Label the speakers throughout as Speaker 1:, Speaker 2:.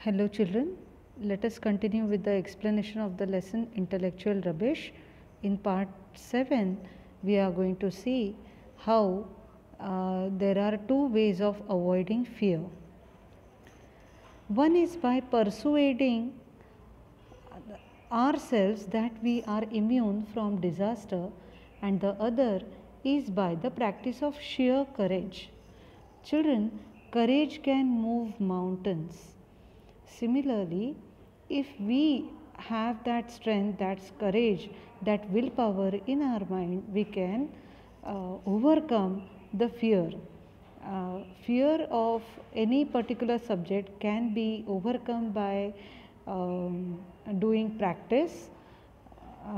Speaker 1: Hello children, let us continue with the explanation of the lesson Intellectual Rubbish. In part 7, we are going to see how there are two ways of avoiding fear. One is by persuading ourselves that we are immune from disaster, and the other is by the practice of sheer courage. Children, courage can move mountains. Similarly, if we have that strength, that courage, that willpower in our mind, we can overcome the fear. Fear of any particular subject can be overcome by doing practice,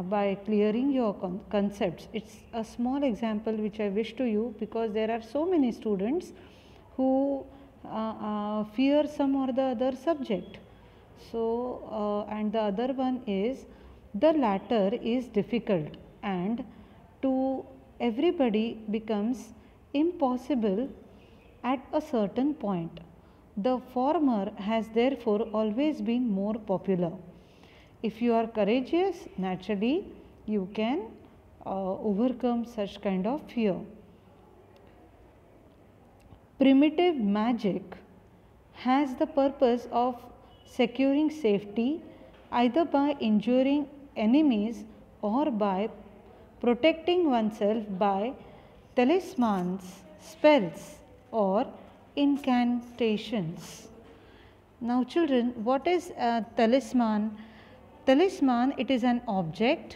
Speaker 1: by clearing your concepts. It's a small example which I wish to you, because there are so many students who fear some or the other subject. So and the other one is, the latter is difficult and to everybody becomes impossible at a certain point. The former has therefore always been more popular. If you are courageous, naturally you can overcome such kind of fear. Primitive magic has the purpose of securing safety either by injuring enemies or by protecting oneself by talismans, spells, or incantations. Now children, what is a talisman? Talisman, it is an object,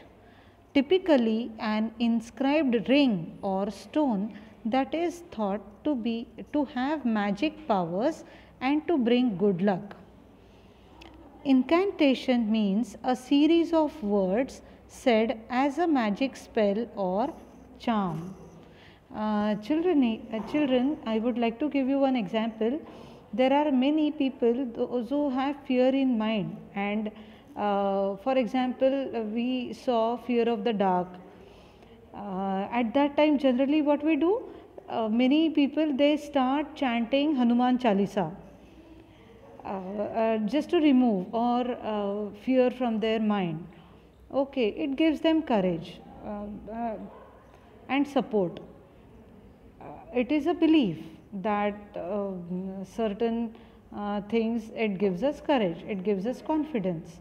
Speaker 1: typically an inscribed ring or stone that is thought to have magic powers and to bring good luck. Incantation means a series of words said as a magic spell or charm. Children, I would like to give you one example. There are many people those who have fear in mind, and for example, we saw fear of the dark. At that time, generally what we do, many people, they start chanting Hanuman Chalisa just to remove or fear from their mind. Okay, it gives them courage and support. It is a belief that certain things, it gives us courage, it gives us confidence.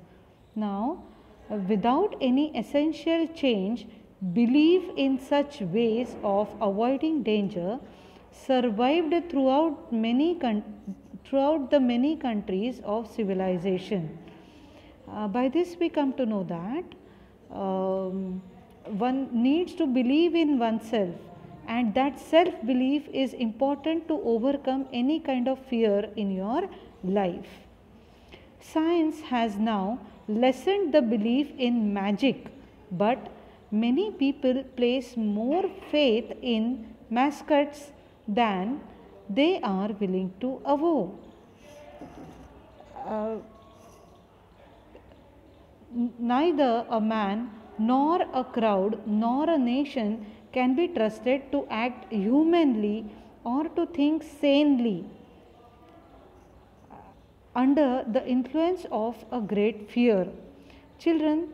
Speaker 1: Now, without any essential change, belief in such ways of avoiding danger survived throughout the many countries of civilization. By this we come to know that one needs to believe in oneself, and that self belief is important to overcome any kind of fear in your life. Science has now lessened the belief in magic, but many people place more faith in mascots than they are willing to avow. Neither a man nor a crowd nor a nation can be trusted to act humanly or to think sanely under the influence of a great fear. Children,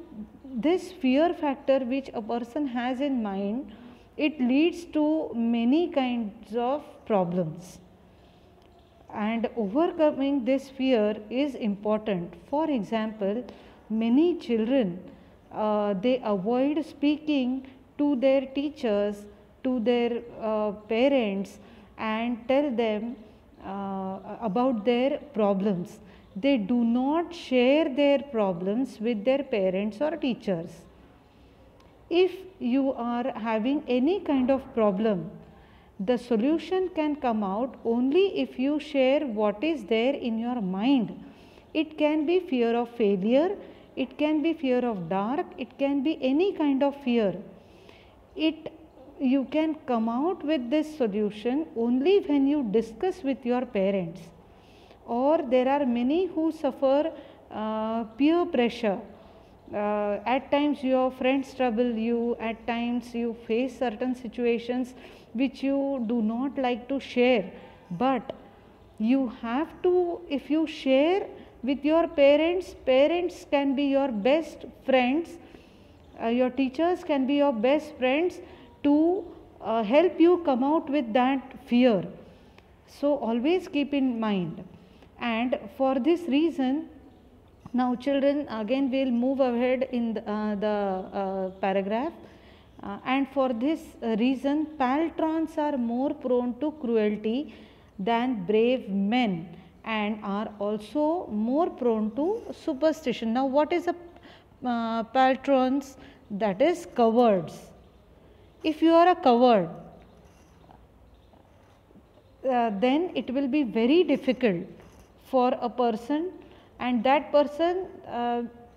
Speaker 1: this fear factor which a person has in mind, it leads to many kinds of problems, and overcoming this fear is important. For example, many children they avoid speaking to their teachers, to their parents, and tell them about their problems. They do not share their problems with their parents or teachers. If you are having any kind of problem, the solution can come out only if you share what is there in your mind. It can be fear of failure, it can be fear of dark, it can be any kind of fear. You can come out with this solution only when you discuss with your parents. Or there are many who suffer peer pressure. At times your friends trouble you, at times you face certain situations which you do not like to share, but you have to, if you share with your parents. Parents can be your best friends, your teachers can be your best friends to help you come out with that fear. So always keep in mind. And for this reason, now children, again we'll move ahead in the paragraph. And for this reason, paltrons are more prone to cruelty than brave men, and are also more prone to superstition. Now what is a paltrons? That is cowards. If you are a coward, then it will be very difficult for a person, and that person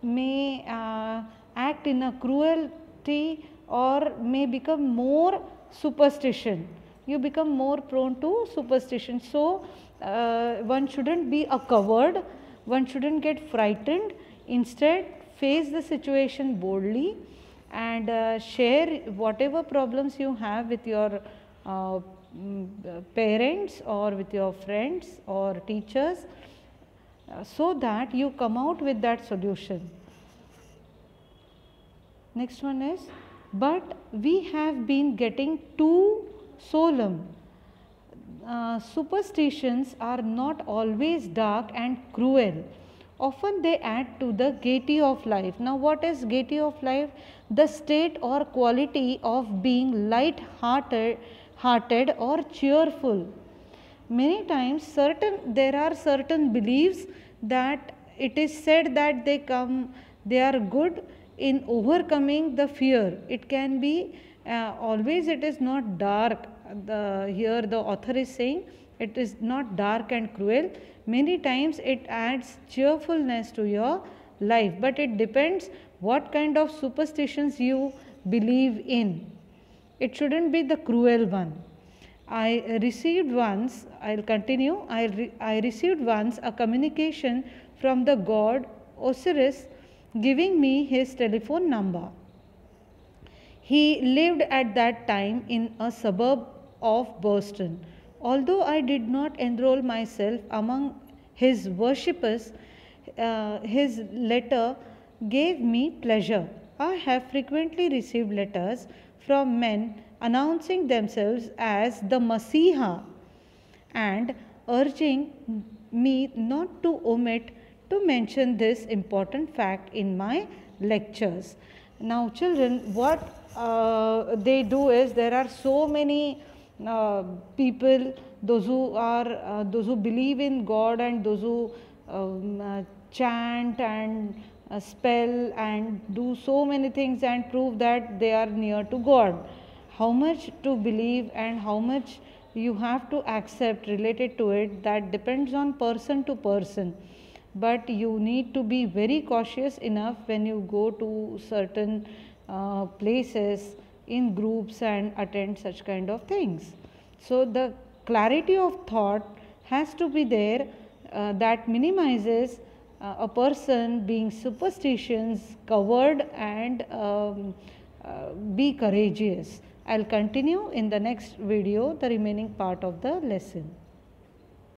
Speaker 1: may act in a cruelty or may become more superstition. You become more prone to superstition. So one shouldn't be a coward, one shouldn't get frightened. Instead, face the situation boldly and share whatever problems you have with your parents or with your friends or teachers, so that you come out with that solution. Next one is, but we have been getting too solemn. Superstitions are not always dark and cruel. Often they add to the gaiety of life. Now what is gaiety of life? The state or quality of being light-hearted or cheerful. Many times there are certain beliefs that it is said that they are good in overcoming the fear. It can be always, it is not dark. Here the author is saying it is not dark and cruel. Many times it adds cheerfulness to your life, but it depends what kind of superstitions you believe in. It shouldn't be the cruel one. I received once, I'll continue, I received once a communication from the god Osiris giving me his telephone number. He lived at that time in a suburb of Boston. Although I did not enroll myself among his worshippers, his letter gave me pleasure. I have frequently received letters from men announcing themselves as the Messiah and urging me not to omit to mention this important fact in my lectures. Now children, what they do is, there are so many people, those who believe in God and those who chant and spell and do so many things and prove that they are near to God. How much to believe and how much you have to accept related to it, that depends on person to person. But you need to be very cautious enough when you go to certain places in groups and attend such kind of things. So the clarity of thought has to be there, that minimizes a person being superstitious, coward, and be courageous. I'll continue in the next video the remaining part of the lesson.